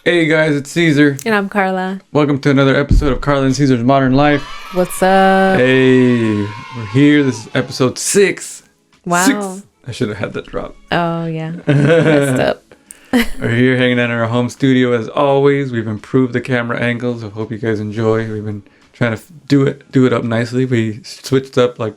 Hey guys, it's Caesar. And I'm Carla. Welcome to another episode of Carla and Caesar's Modern Life. What's up? Hey, we're here. This is episode 6. Wow. 6. I should have had that drop. Oh, yeah. Messed up. We're here hanging out in our home studio as always. We've improved the camera angles. I hope you guys enjoy. We've been trying to do it up nicely. We switched up we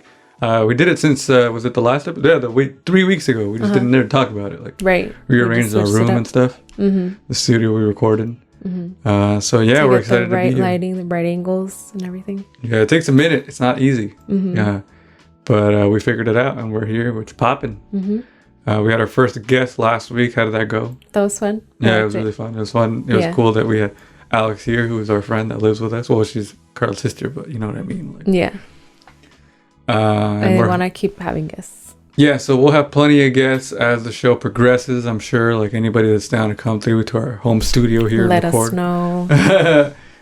did it since was it the last episode? Yeah, 3 weeks ago. We just didn't never talk about it. Right. Rearranged our room and stuff. Mm-hmm. The studio we recorded. Mm-hmm. So yeah, we're excited the right to be here. lighting, the right angles, and everything. Yeah, it takes a minute. It's not easy. Mm-hmm. Yeah, but we figured it out, and we're here. It's popping. Mm-hmm. We had our first guest last week. How did that go? That was fun. Yeah, it was really fun. It was fun. It was cool that we had Alex here, who is our friend that lives with us. Well, she's Carl's sister, but you know what I mean. Yeah. I want to keep having guests. Yeah, so we'll have plenty of guests as the show progresses. I'm sure, like anybody that's down to come through to our home studio here and record. Let us know.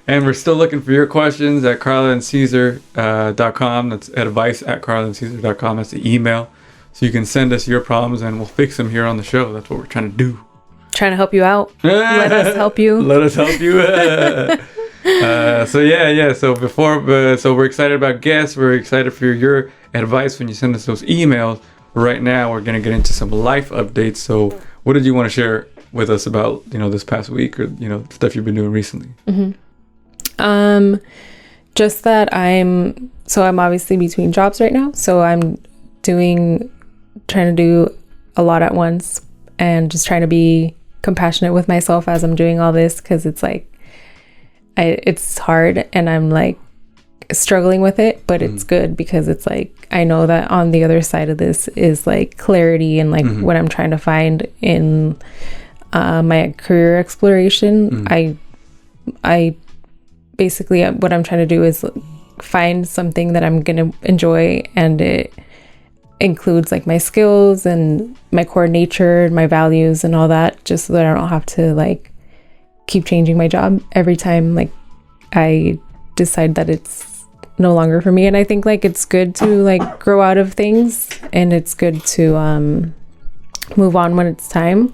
And we're still looking for your questions at carlaandcaesar.com. That's advice at carlaandcaesar.com. That's the email. So you can send us your problems and we'll fix them here on the show. That's what we're trying to do. Trying to help you out. Let us help you. Let us help you. So we're excited about guests. We're excited for your advice when you send us those emails. Right now, we're going to get into some life updates. So what did you want to share with us about, this past week or, stuff you've been doing recently? Mm-hmm. Just that I'm obviously between jobs right now. So I'm trying to do a lot at once and just trying to be compassionate with myself as I'm doing all this. Cause it's like, it's hard and I'm like struggling with it, but it's good because it's like I know that on the other side of this is like clarity and like what I'm trying to find in my career exploration. I basically what I'm trying to do is find something that I'm gonna enjoy, and it includes like my skills and my core nature and my values and all that, just so that I don't have to like keep changing my job every time like I decide that it's no longer for me. And I think like it's good to like grow out of things, and it's good to move on when it's time.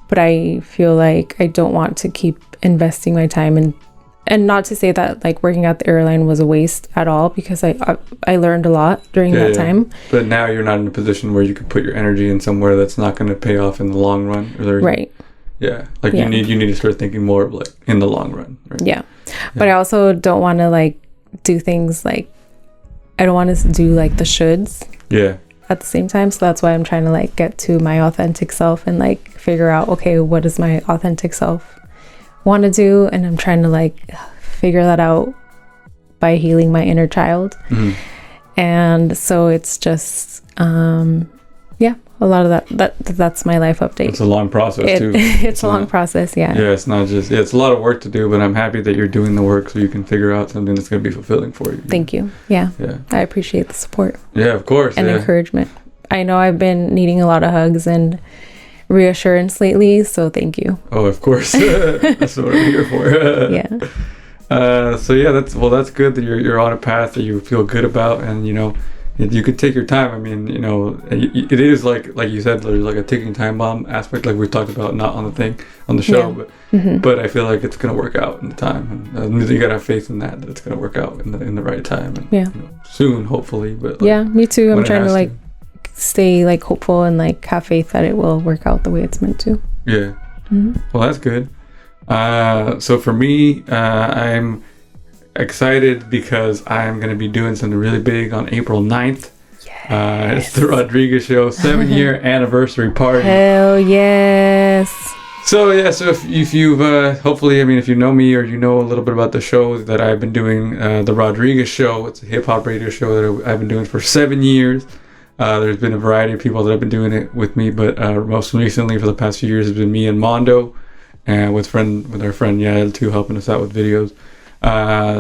But I feel like I don't want to keep investing my time and not to say that like working at the airline was a waste at all, because I learned a lot during that time. But now you're not in a position where you could put your energy in somewhere that's not going to pay off in the long run. Right. Yeah, like you need to start thinking more of like in the long run, right? Yeah. But I also don't want to like do things like I don't want to do like the shoulds. Yeah. At the same time, so that's why I'm trying to like get to my authentic self and like figure out, okay, what does my authentic self want to do, and I'm trying to like figure that out by healing my inner child. And so it's just a lot of that's my life update. It's a long process too. It's a long process. Yeah, it's not just it's a lot of work to do, but I'm happy that you're doing the work so you can figure out something that's going to be fulfilling for you. Thank you. Yeah, I appreciate the support. Yeah, of course. And encouragement. I know I've been needing a lot of hugs and reassurance lately, so thank you. Oh, of course. That's what I'm here for. That's good that you're on a path that you feel good about, and you could take your time. I mean, it is like you said, there's like a ticking time bomb aspect, like we talked about, not on the show, but I feel like it's gonna work out in the time, and you gotta have faith in that it's gonna work out in the right time, and soon, hopefully. But me too. I'm trying to like stay like hopeful and like have faith that it will work out the way it's meant to. Yeah. Well, that's good. So for me, I'm excited because I'm going to be doing something really big on April 9th. It's the Rodriguez Show 7-year anniversary party. Hell yes. So if you've hopefully, I mean, if you know me or you know a little bit about the show that I've been doing, the Rodriguez Show, it's a hip hop radio show that I've been doing for 7 years. There's been a variety of people that have been doing it with me, but most recently for the past few years has been me and Mondo, and with our friend Yael too, helping us out with videos.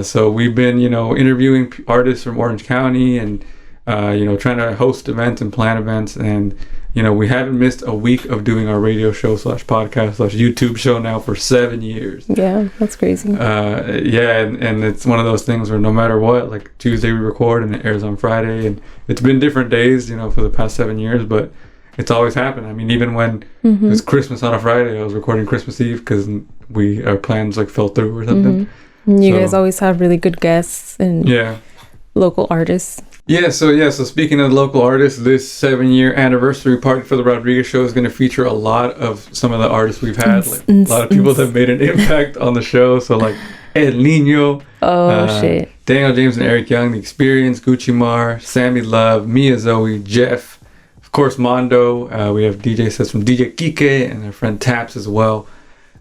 So we've been, interviewing artists from Orange County and, trying to host events and plan events. And, we haven't missed a week of doing our radio show / podcast / YouTube show now for 7 years. Yeah, that's crazy. And it's one of those things where no matter what, like Tuesday we record and it airs on Friday. And it's been different days, for the past 7 years, but it's always happened. I mean, even when it was Christmas on a Friday, I was recording Christmas Eve because our plans like fell through or something. You guys always have really good guests and local artists. So speaking of local artists, this 7-year anniversary party for the Rodriguez Show is going to feature a lot of some of the artists we've had. Like a lot of people that made an impact on the show. So like El Nino, shit, Daniel James and Eric Young, The Experience, Gucci Mar, Sammy Love, Mia Zoe, Jeff, of course Mondo. We have DJ sets from DJ Kike and their friend Taps as well.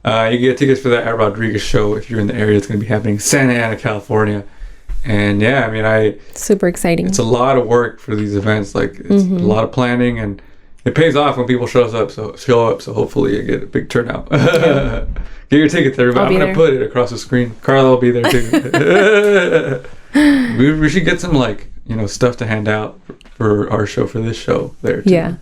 You can get tickets for that at Rodriguez Show if you're in the area. It's going to be happening in Santa Ana, California. And yeah, I mean, super exciting. It's a lot of work for these events. Like it's a lot of planning, and it pays off when people show up. So hopefully you get a big turnout. Get your tickets, everybody. I'm gonna put it across the screen. Carla will be there too. we should get some stuff to hand out for our show, for this show there too. Yeah.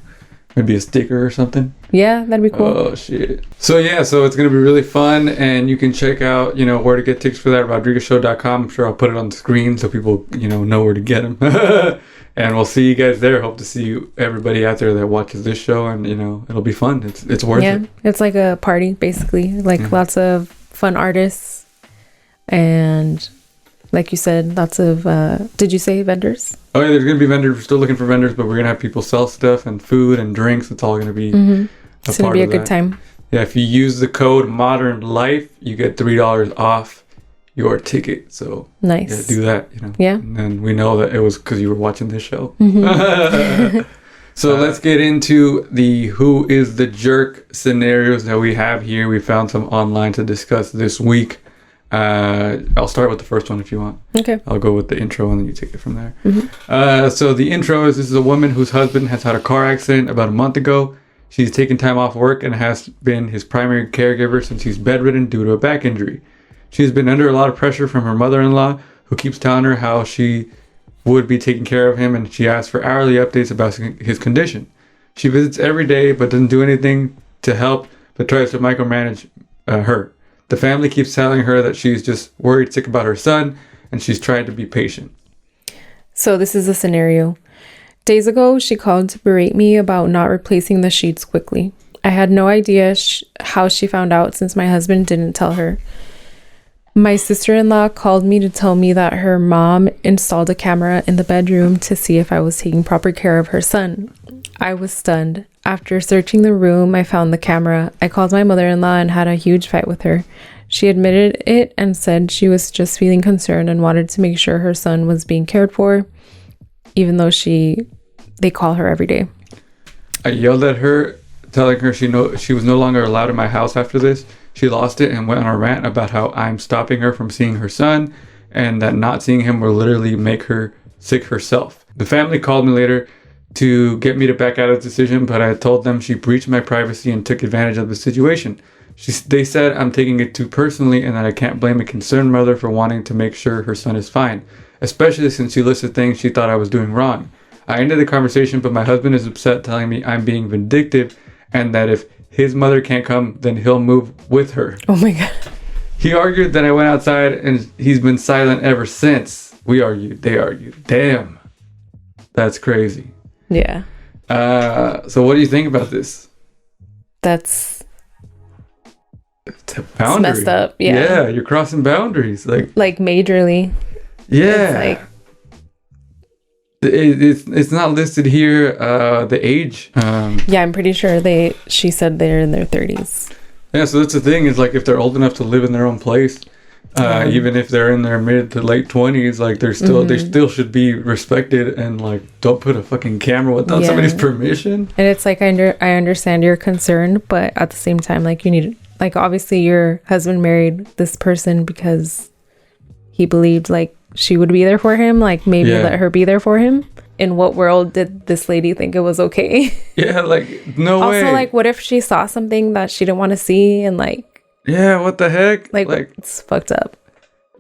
Maybe a sticker or something. Yeah, that'd be cool. Oh shit. So it's gonna be really fun, and you can check out where to get tickets for that, rodriguezshow.com. I'm sure I'll put it on the screen so people know where to get them. And we'll see you guys there. Hope to see everybody out there that watches this show, and it'll be fun. It's worth it. It's like a party basically, like lots of fun artists, and like you said, lots of did you say vendors? Oh yeah, there's gonna be vendors. We're still looking for vendors, but we're gonna have people sell stuff and food and drinks. It's all gonna be it's gonna be a good time. Yeah, if you use the code Modern Life, you get $3 off your ticket. So nice. Do that. Yeah. And then we know that it was because you were watching this show. So let's get into the Who is the Jerk scenarios that we have here. We found some online to discuss this week. I'll start with the first one if you want. Okay. I'll go with the intro and then you take it from there. So the intro is, this is a woman whose husband has had a car accident about a month ago. She's taken time off work and has been his primary caregiver since he's bedridden due to a back injury. She's been under a lot of pressure from her mother-in-law, who keeps telling her how she would be taking care of him, and she asks for hourly updates about his condition. She visits every day but doesn't do anything to help, but tries to micromanage her. The family keeps telling her that she's just worried sick about her son, and she's trying to be patient. So this is a scenario. Days ago, she called to berate me about not replacing the sheets quickly. I had no idea how she found out since my husband didn't tell her. My sister-in-law called me to tell me that her mom installed a camera in the bedroom to see if I was taking proper care of her son. I was stunned. After searching the room, I found the camera. I called my mother-in-law and had a huge fight with her. She admitted it and said she was just feeling concerned and wanted to make sure her son was being cared for, even though they call her every day. I yelled at her, telling her she was no longer allowed in my house after this. She lost it and went on a rant about how I'm stopping her from seeing her son, and that not seeing him will literally make her sick herself. The family called me later to get me to back out of the decision, but I told them she breached my privacy and took advantage of the situation. They said I'm taking it too personally and that I can't blame a concerned mother for wanting to make sure her son is fine, especially since she listed things she thought I was doing wrong. I ended the conversation, but my husband is upset, telling me I'm being vindictive and that if his mother can't come, then he'll move with her. Oh my God. He argued that I went outside and he's been silent ever since. We argued. They argued. Damn. That's crazy. Yeah. So what do you think about this? It's a boundary. It's messed up. Yeah. Yeah, you're crossing boundaries. Like majorly. Yeah. It's not listed here, the age. Yeah, I'm pretty sure she said they're in their 30s. Yeah, so that's the thing, is like if they're old enough to live in their own place, even if they're in their mid to late 20s, like they still should be respected, and like don't put a fucking camera without somebody's permission. And it's like I understand your concern, but at the same time, like you need, like obviously your husband married this person because he believed like she would be there for him, like maybe let her be there for him. In what world did this lady think it was okay? Yeah, like no way. Also, like what if she saw something that she didn't want to see, and like yeah, what the heck? Like it's fucked up.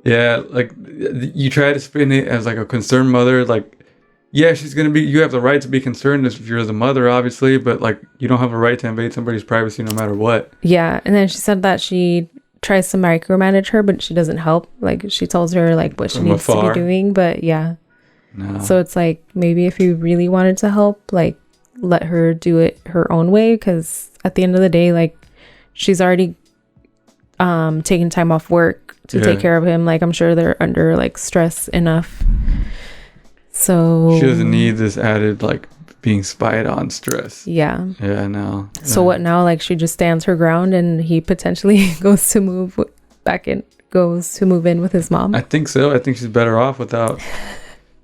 Yeah, like you try to spin it as like a concerned mother, like yeah, she's gonna be, you have the right to be concerned if you're the mother, obviously, but like you don't have a right to invade somebody's privacy no matter what. Yeah, and then she said that she tries to micromanage her, but she doesn't help. Like she tells her like what she needs to be doing, but yeah. No. So it's like maybe if you really wanted to help, like let her do it her own way, because at the end of the day, like, she's already taking time off work to take care of him. Like, I'm sure they're under like stress enough, so she doesn't need this added like being spied on stress. No. So what now? Like, she just stands her ground and he potentially goes to move in with his mom. I think so. I think she's better off without,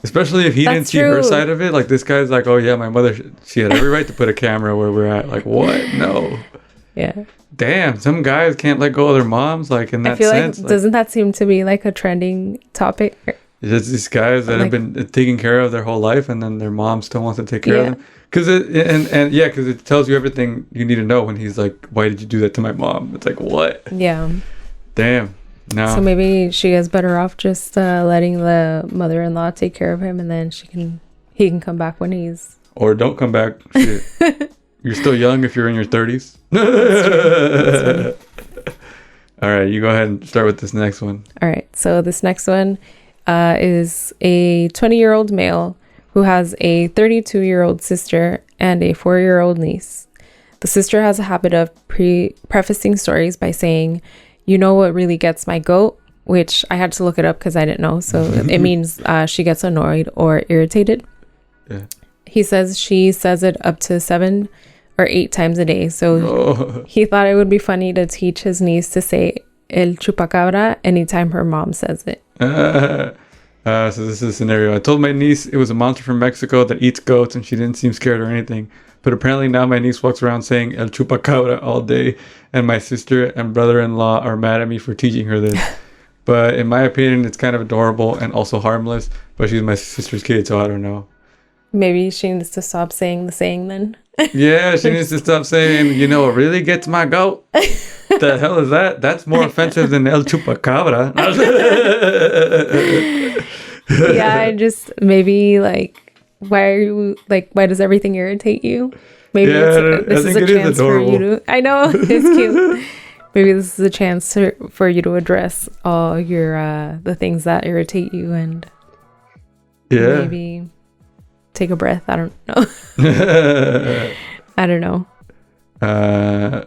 especially if he didn't see her side of it. Like, this guy's like, oh yeah, my mother, she had every right to put a camera where we're at. Like, what? No. Yeah. Damn, some guys can't let go of their moms, like, in that sense. Like, doesn't that seem to be like a trending topic? It's these guys that have been taking care of their whole life, and then their mom still wants to take care of them. Because it tells you everything you need to know when he's like, why did you do that to my mom? It's like, what? Yeah. Damn. No. So maybe she is better off just letting the mother-in-law take care of him, and then he can come back when he's... Or don't come back. Shit. You're still young if you're in your 30s. That's all right, you go ahead and start with this next one. All right, so this next one is a 20-year-old male who has a 32-year-old sister and a 4-year-old niece. The sister has a habit of prefacing stories by saying, "You know what really gets my goat?" Which I had to look it up because I didn't know. So it means she gets annoyed or irritated. Yeah. He says she says it up to 7 or 8 times a day. So he thought it would be funny to teach his niece to say El Chupacabra anytime her mom says it. So this is a scenario. I told my niece it was a monster from Mexico that eats goats, and she didn't seem scared or anything. But apparently now my niece walks around saying El Chupacabra all day, and my sister and brother-in-law are mad at me for teaching her this. But in my opinion, it's kind of adorable and also harmless. But she's my sister's kid, so I don't know. Maybe she needs to stop saying the saying then. Yeah, she needs to stop saying, you know what really gets my goat? The hell is that? That's more offensive than El Chupacabra. Yeah, I just maybe like, why does everything irritate you? Maybe this is a chance for you to... I know, it's cute. Maybe this is a chance for you to address all your the things that irritate you, and maybe take a breath. I don't know. I don't know. Her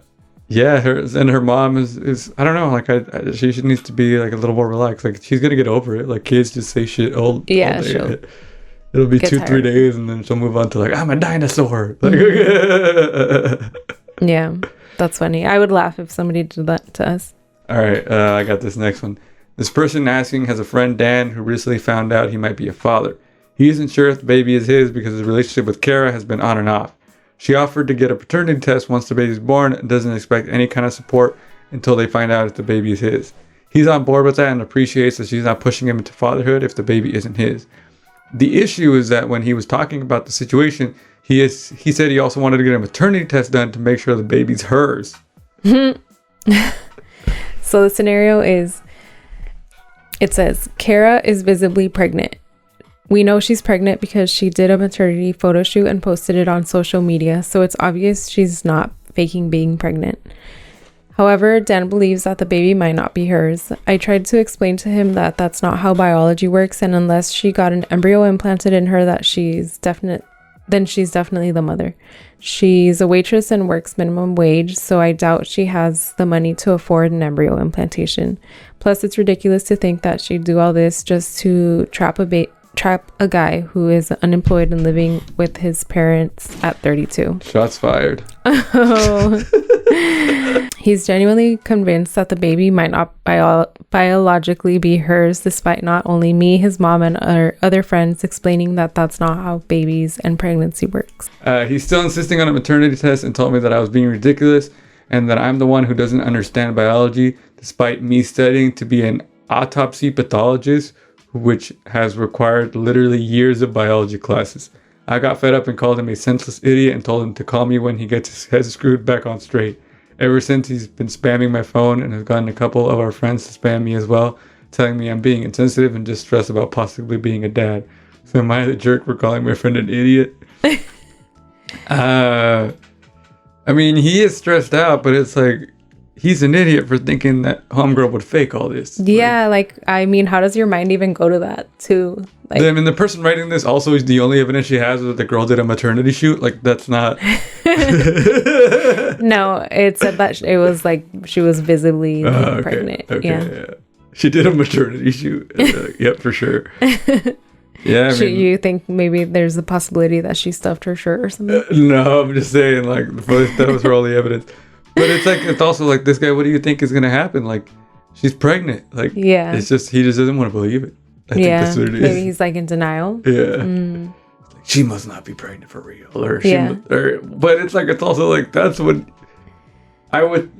mom is I don't know. Like she needs to be like a little more relaxed. Like, she's gonna get over it. Like, kids just say shit all day. It'll be 2-3 days, and then she'll move on to like, I'm a dinosaur. Like, yeah, that's funny. I would laugh if somebody did that to us. All right, I got this next one. This person asking has a friend, Dan, who recently found out he might be a father. He isn't sure if the baby is his because his relationship with Kara has been on and off. She offered to get a paternity test once the baby's born and doesn't expect any kind of support until they find out if the baby is his. He's on board with that and appreciates that she's not pushing him into fatherhood if the baby isn't his. The issue is that when he was talking about the situation, he said he also wanted to get a maternity test done to make sure the baby's hers. So the scenario is, it says, Kara is visibly pregnant. We know she's pregnant because she did a maternity photo shoot and posted it on social media, so it's obvious she's not faking being pregnant. However, Dan believes that the baby might not be hers. I tried to explain to him that that's not how biology works, and unless she got an embryo implanted in her, then she's definitely the mother. She's a waitress and works minimum wage, so I doubt she has the money to afford an embryo implantation. Plus, it's ridiculous to think that she'd do all this just to trap a guy who is unemployed and living with his parents at 32. Shots fired. Oh. He's genuinely convinced that the baby might not biologically be hers, despite not only me, his mom, and our other friends explaining that that's not how babies and pregnancy works. He's still insisting on a maternity test and told me that I was being ridiculous and that I'm the one who doesn't understand biology, despite me studying to be an autopsy pathologist, which has required literally years of biology classes. I got fed up and called him a senseless idiot and told him to call me when he gets his head screwed back on straight. Ever since, he's been spamming my phone and has gotten a couple of our friends to spam me as well, telling me I'm being insensitive and just stressed about possibly being a dad. So am I the jerk for calling my friend an idiot? I mean, he is stressed out, but it's like, he's an idiot for thinking that homegirl would fake all this. Yeah, like, I mean, how does your mind even go to that, too? Like, I mean, the person writing this also is the only evidence she has that the girl did a maternity shoot. Like, that's not... No, it said that it was, like, she was visibly like, pregnant. Okay, yeah. She did a maternity shoot. Yep, for sure. Yeah, I mean, you think maybe there's a possibility that she stuffed her shirt or something? No, I'm just saying, like, that was for all the evidence. But it's also like, this guy, what do you think is going to happen? Like, she's pregnant. Like, yeah. It's just, he just doesn't want to believe it. I think that's what it is. Maybe he's like in denial. Yeah. Like, she must not be pregnant for real. But it's like, it's also like, that's what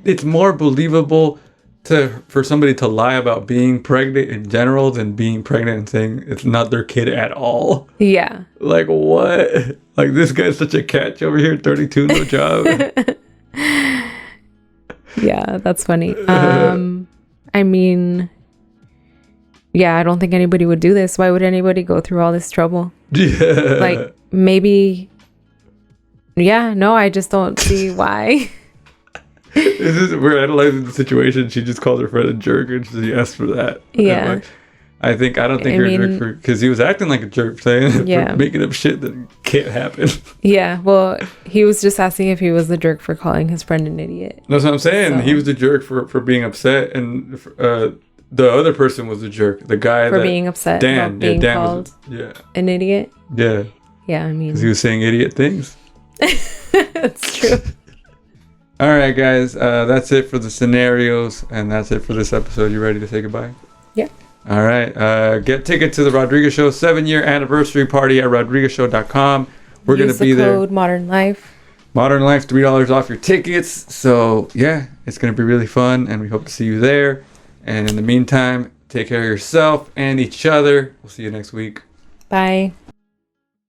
it's more believable for somebody to lie about being pregnant in general than being pregnant and saying it's not their kid at all. Yeah. Like, what? Like, this guy's such a catch over here, 32, no job. Yeah, that's funny. I mean, yeah, I don't think anybody would do this. Why would anybody go through all this trouble? Yeah. Like, maybe, yeah, no, I just don't see why. We're analyzing the situation. She just called her friend a jerk and she asked for that. Yeah. I don't think you're a jerk because he was acting like a jerk, saying for making up shit that can't happen. Yeah, well, he was just asking if he was the jerk for calling his friend an idiot. That's what I'm saying. So. He was the jerk for being upset, and the other person was the jerk. The guy for being upset, Dan, being Dan called an idiot. Yeah. Yeah, I mean, because he was saying idiot things. That's true. All right, guys, that's it for the scenarios, and that's it for this episode. You ready to say goodbye? Yeah. All right. Get tickets to the Rodriguez Show 7-year anniversary party at rodriguezshow.com. We're going to be there. Use the code Modern Life. Modern Life, $3 off your tickets. So, yeah, it's going to be really fun, and we hope to see you there. And in the meantime, take care of yourself and each other. We'll see you next week. Bye.